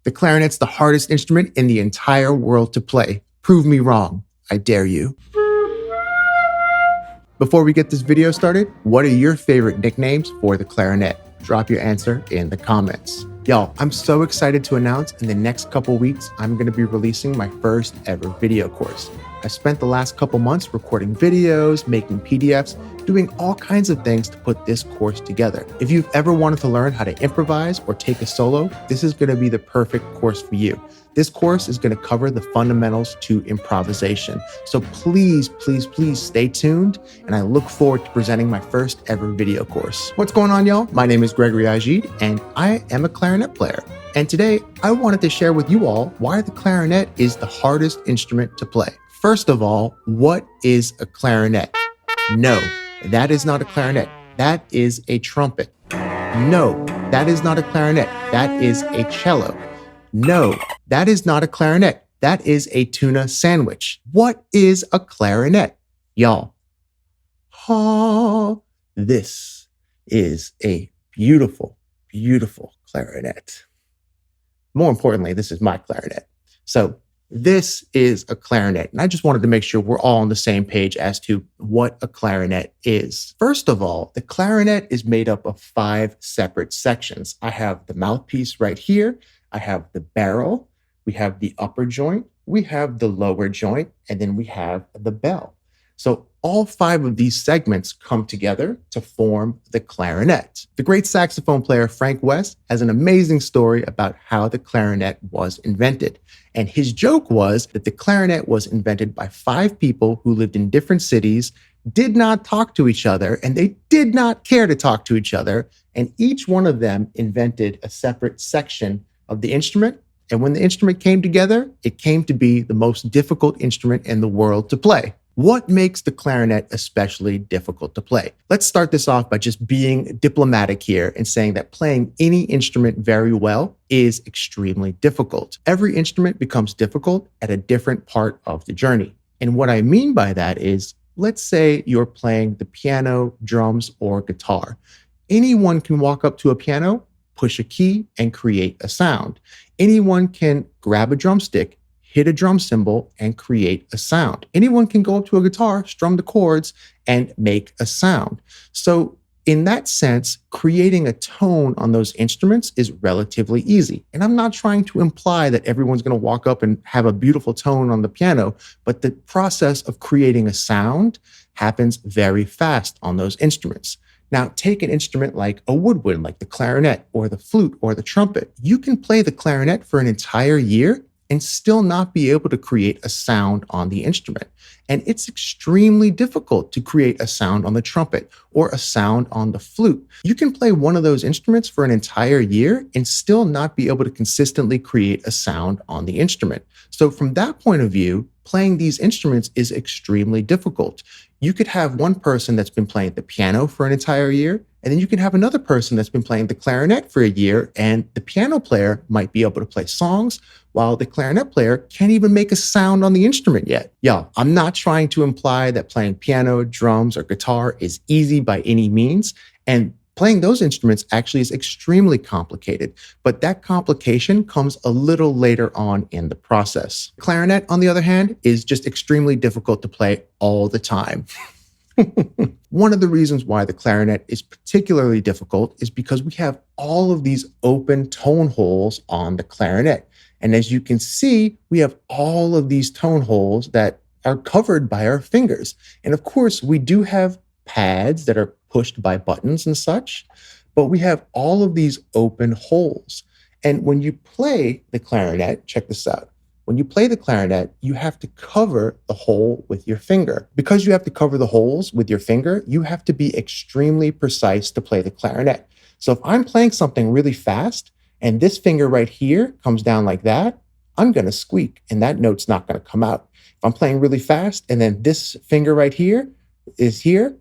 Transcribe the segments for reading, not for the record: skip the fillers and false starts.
The clarinet's the hardest instrument in the entire world to play. Prove me wrong. I dare you. Before we get this video started, what are your favorite nicknames for the clarinet? Drop your answer in the comments. Y'all, I'm so excited to announce in the next couple weeks, I'm going to be releasing my first ever video course. I spent the last couple months recording videos, making PDFs, doing all kinds of things to put this course together. If you've ever wanted to learn how to improvise or take a solo, this is going to be the perfect course for you. This course is going to cover the fundamentals to improvisation. So please, please, please stay tuned, and I look forward to presenting my first ever video course. What's going on, y'all? My name is Gregory Agid, and I am a clarinet player. And today, I wanted to share with you all why the clarinet is the hardest instrument to play. First of all, what is a clarinet? No, that is not a clarinet. That is a trumpet. No, that is not a clarinet. That is a cello. No, that is not a clarinet. That is a tuna sandwich. What is a clarinet? Y'all, this is a beautiful, beautiful clarinet. More importantly, this is my clarinet. So this is a clarinet, and I just wanted to make sure we're all on the same page as to what a clarinet is. First of all, the clarinet is made up of 5 separate sections. I have the mouthpiece right here. I have the barrel. We have the upper joint. We have the lower joint, and then we have the bell. So all 5 of these segments come together to form the clarinet. The great saxophone player Frank West has an amazing story about how the clarinet was invented. And his joke was that the clarinet was invented by 5 people who lived in different cities, did not talk to each other, and they did not care to talk to each other. And each one of them invented a separate section of the instrument. And when the instrument came together, it came to be the most difficult instrument in the world to play. What makes the clarinet especially difficult to play? Let's start this off by just being diplomatic here and saying that playing any instrument very well is extremely difficult. Every instrument becomes difficult at a different part of the journey. And what I mean by that is, let's say you're playing the piano, drums, or guitar. Anyone can walk up to a piano, push a key, and create a sound. Anyone can grab a drumstick, hit a drum cymbal, and create a sound. Anyone can go up to a guitar, strum the chords, and make a sound. So in that sense, creating a tone on those instruments is relatively easy. And I'm not trying to imply that everyone's going to walk up and have a beautiful tone on the piano, but the process of creating a sound happens very fast on those instruments. Now, take an instrument like a woodwind, like the clarinet or the flute or the trumpet. You can play the clarinet for an entire year and still not be able to create a sound on the instrument. And it's extremely difficult to create a sound on the trumpet or a sound on the flute. You can play one of those instruments for an entire year and still not be able to consistently create a sound on the instrument. So from that point of view, playing these instruments is extremely difficult. You could have one person that's been playing the piano for an entire year, and then you can have another person that's been playing the clarinet for a year, and the piano player might be able to play songs while the clarinet player can't even make a sound on the instrument yet. Y'all, I'm not trying to imply that playing piano, drums, or guitar is easy by any means, and playing those instruments actually is extremely complicated, but that complication comes a little later on in the process. Clarinet, on the other hand, is just extremely difficult to play all the time. One of the reasons why the clarinet is particularly difficult is because we have all of these open tone holes on the clarinet. And as you can see, we have all of these tone holes that are covered by our fingers. And of course, we do have pads that are pushed by buttons and such, but we have all of these open holes. And when you play the clarinet, check this out. When you play the clarinet, you have to cover the hole with your finger. Because you have to cover the holes with your finger, you have to be extremely precise to play the clarinet. So if I'm playing something really fast and this finger right here comes down like that, I'm going to squeak and that note's not going to come out. If I'm playing really fast and then this finger right here is here,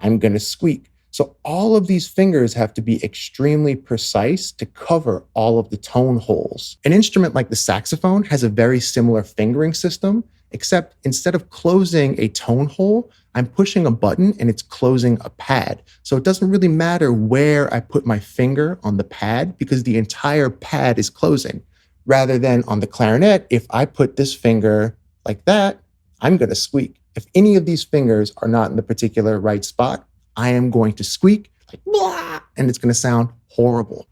I'm going to squeak. So all of these fingers have to be extremely precise to cover all of the tone holes. An instrument like the saxophone has a very similar fingering system, except instead of closing a tone hole, I'm pushing a button and it's closing a pad. So it doesn't really matter where I put my finger on the pad because the entire pad is closing. Rather than on the clarinet, if I put this finger like that, I'm going to squeak. If any of these fingers are not in the particular right spot, I am going to squeak like blah, and it's going to sound horrible.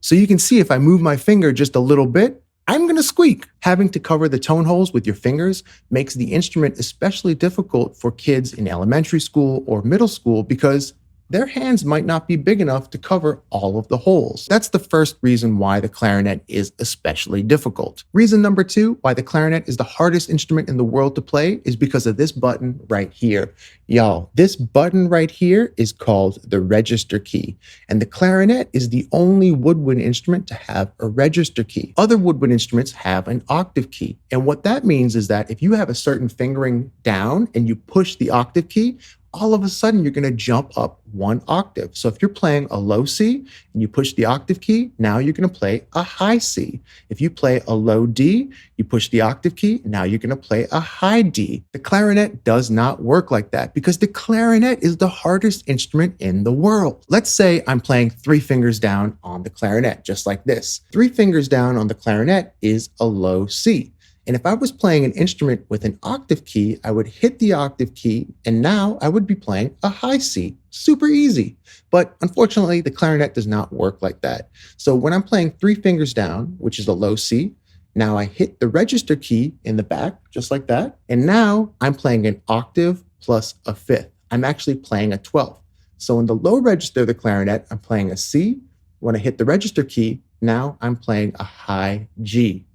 So you can see if I move my finger just a little bit, I'm going to squeak. Having to cover the tone holes with your fingers makes the instrument especially difficult for kids in elementary school or middle school because their hands might not be big enough to cover all of the holes. That's the first reason why the clarinet is especially difficult. Reason number 2 why the clarinet is the hardest instrument in the world to play is because of this button right here. Y'all, this button right here is called the register key, and the clarinet is the only woodwind instrument to have a register key. Other woodwind instruments have an octave key, and what that means is that if you have a certain fingering down and you push the octave key, all of a sudden you're going to jump up 1 octave. So if you're playing a low C and you push the octave key, now you're going to play a high C. If you play a low D, you push the octave key, now you're going to play a high D. The clarinet does not work like that because the clarinet is the hardest instrument in the world. Let's say I'm playing 3 fingers down on the clarinet, just like this. 3 fingers down on the clarinet is a low C. And if I was playing an instrument with an octave key, I would hit the octave key, and now I would be playing a high C. Super easy. But unfortunately, the clarinet does not work like that. So when I'm playing 3 fingers down, which is a low C, now I hit the register key in the back, just like that. And now I'm playing an octave plus a fifth. I'm actually playing a 12th. So in the low register of the clarinet, I'm playing a C. When I hit the register key, now I'm playing a high G.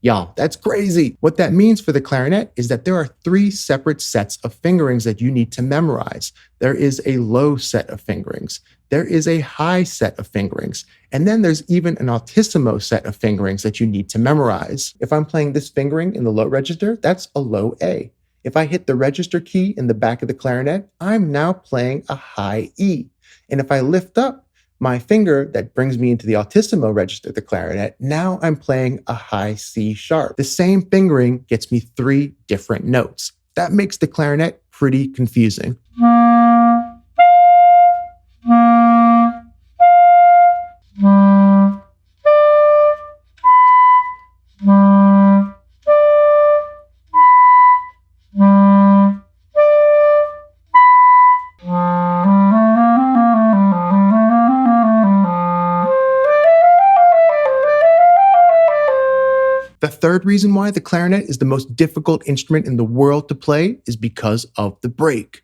Y'all, that's crazy. What that means for the clarinet is that there are 3 separate sets of fingerings that you need to memorize. There is a low set of fingerings. There is a high set of fingerings. And then there's even an altissimo set of fingerings that you need to memorize. If I'm playing this fingering in the low register, that's a low A. If I hit the register key in the back of the clarinet, I'm now playing a high E. And if I lift up my finger that brings me into the altissimo register of the clarinet, now I'm playing a high C sharp. The same fingering gets me 3 different notes. That makes the clarinet pretty confusing. The third reason why the clarinet is the most difficult instrument in the world to play is because of the break.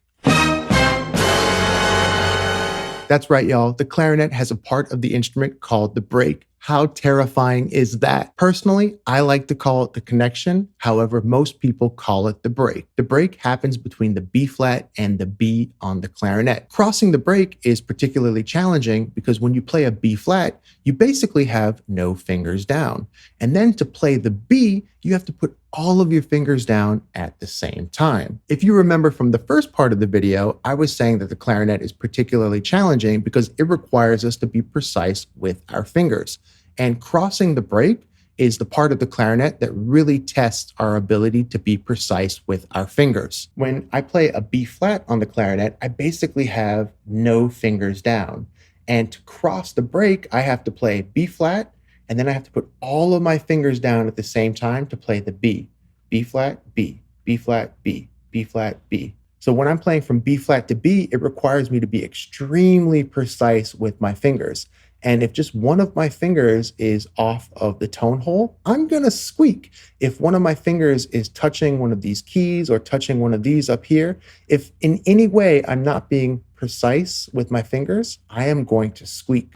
That's right, y'all. The clarinet has a part of the instrument called the break. How terrifying is that? Personally, I like to call it the connection. However, most people call it the break. The break happens between the B flat and the B on the clarinet. Crossing the break is particularly challenging because when you play a B flat, you basically have no fingers down. And then to play the B, you have to put all of your fingers down at the same time. If you remember from the first part of the video, I was saying that the clarinet is particularly challenging because it requires us to be precise with our fingers. And crossing the break is the part of the clarinet that really tests our ability to be precise with our fingers. When I play a B flat on the clarinet, I basically have no fingers down. And to cross the break, I have to play B flat, and then I have to put all of my fingers down at the same time to play the B. B flat, B, B flat, B, B flat, B. So when I'm playing from B flat to B, it requires me to be extremely precise with my fingers. And if just one of my fingers is off of the tone hole, I'm gonna squeak. If one of my fingers is touching one of these keys or touching one of these up here, if in any way I'm not being precise with my fingers, I am going to squeak.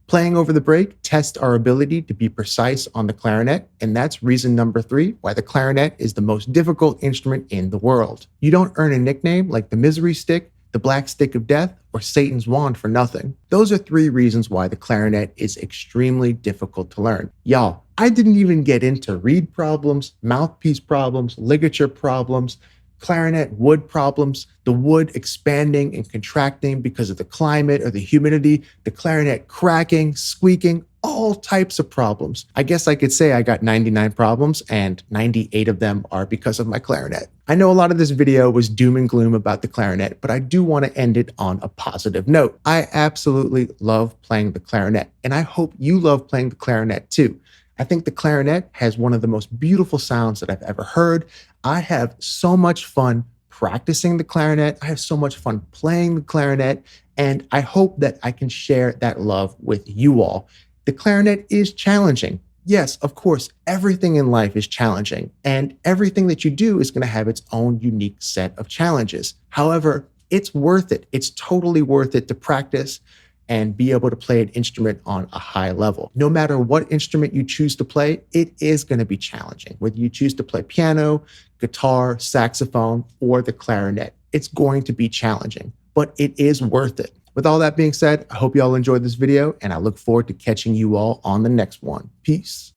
Playing over the break tests our ability to be precise on the clarinet, and that's reason number 3 why the clarinet is the most difficult instrument in the world. You don't earn a nickname like the misery stick, the black stick of death, or Satan's wand for nothing. Those are 3 reasons why the clarinet is extremely difficult to learn. Y'all, I didn't even get into reed problems, mouthpiece problems, ligature problems, clarinet wood problems, the wood expanding and contracting because of the climate or the humidity, the clarinet cracking, squeaking, all types of problems. I guess I could say I got 99 problems and 98 of them are because of my clarinet. I know a lot of this video was doom and gloom about the clarinet, but I do want to end it on a positive note. I absolutely love playing the clarinet, and I hope you love playing the clarinet too. I think the clarinet has one of the most beautiful sounds that I've ever heard. I have so much fun practicing the clarinet. I have so much fun playing the clarinet, and I hope that I can share that love with you all. The clarinet is challenging. Yes, of course, everything in life is challenging, and everything that you do is going to have its own unique set of challenges. However, it's worth it. It's totally worth it to practice and be able to play an instrument on a high level. No matter what instrument you choose to play, it is going to be challenging. Whether you choose to play piano, guitar, saxophone, or the clarinet, it's going to be challenging, but it is worth it. With all that being said, I hope you all enjoyed this video, and I look forward to catching you all on the next one. Peace.